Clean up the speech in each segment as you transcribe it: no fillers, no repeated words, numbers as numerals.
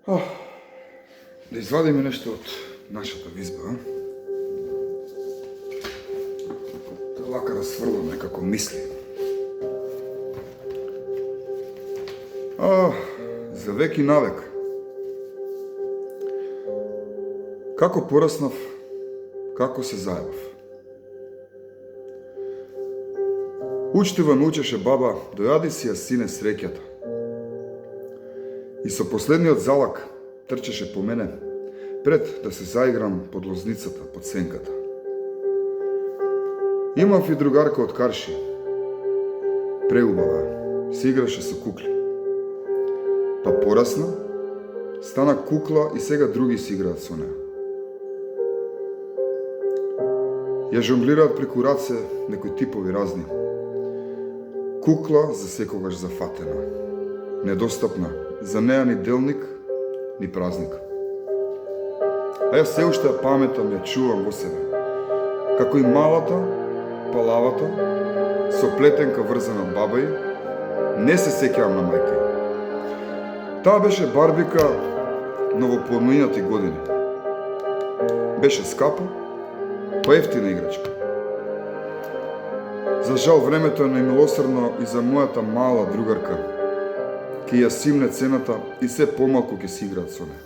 Да извадиме нешто од нашата визба, да лака расфрламе како мисли. За век и навек. Како пораснав, како се заебав. Учтива научеше баба, дојади си ја сине среќата. И со последниот залак трчеше по мене, пред да се заиграм под лозницата, под сенката. Имав и другарка од Карши. Преубава, се играше со кукли. Па порасна, стана кукла и сега други си играат со неа. Ја жонглираат преку раце некои типови разни. Кукла за секогаш зафатена, недостапна, за неа ни делник, ни празник. А јас се уште ја паметам, ја чувам во себе. Како и малата, палавата, со плетенка врзана од баба ѝ, не се сеќавам на мајка ѝ. Таа беше барбика но во поминати години. Беше скапа, па ефтина играчка. За жал времето е немилосрдно и за мојата мала другарка. Ке ја симне цената и се помалку ќе си играат со неа.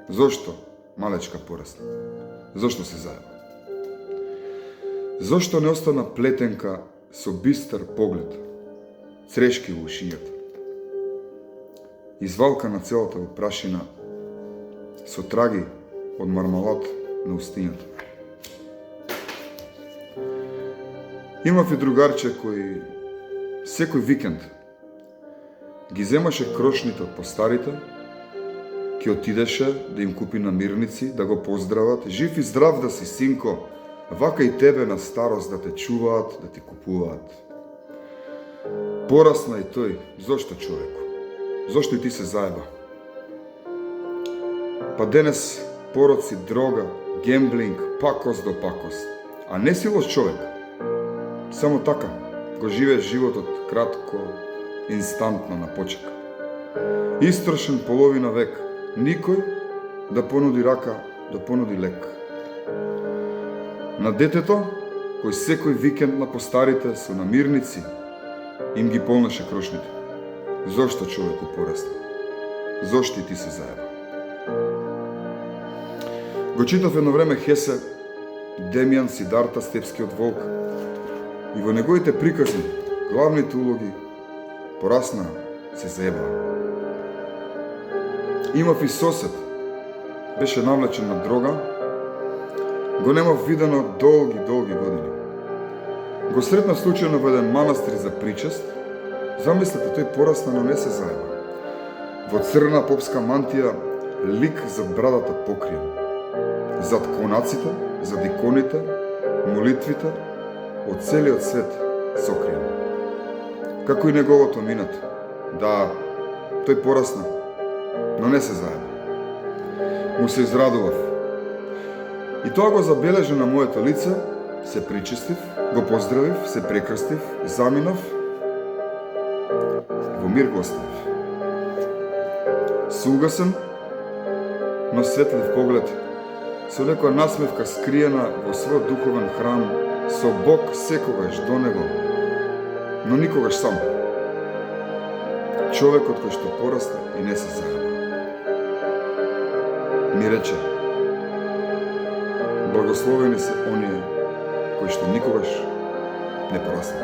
Зошто малечка порасна? Зошто се заеба? Зошто не остана плетенка со бистар поглед, црешки во ушињата? Извалка на целата во прашина, со траги од мармалад на устињата. Имав и другарче кој секој викенд ги земаше крошните од постарите, ќе отидеше да им купи намирници, да го поздрават, жив и здрав да си, синко, вака и тебе на старост да те чуваат, да ти купуваат. Порасна и тој, зошто човеку? Зошто и ти се заеба? Па денес пороци, дрога, гемблинг, пакост до пакост. А не си лош човек. Само така го живееш животот кратко, инстантно на почек. Истрошен половина век, никој да понуди рака, да понуди лек. На детето, кој секој викенд на постарите со намирници, им ги полнеше крошните. Зошто човеку порасна? Зошто и ти се заеба? Го читав едно време Хесе, Демјан Сидарта, Степскиот волк, и во неговите приказни, главните улоги, порасна, се заеба. Имав и сосед, беше навлечен на дрога, го немав видено долги години. Го сретнав случајно во еден манастир за причест, замислете, тој порасна, но не се заеба. Во црна попска мантија, лик за брадата покриен. Зад конаците, зад иконите, молитвите, од целиот свет сокриен. Како и неговото минато. Да, тој порасна, но не се заеба. Му се израдував. И тоа го забележа на моето лице, се причестив, го поздравив, се прекрстив, заминав, во мир го оставив. Сугасен, но светлив поглед, со некоја насмевка скриена во својот духовен храм, со Бог секогаш до него, но никогаш сам. Човекот кој што порасна и не се заеба. Ми рече, благословени се оние кои што никогаш не порасна.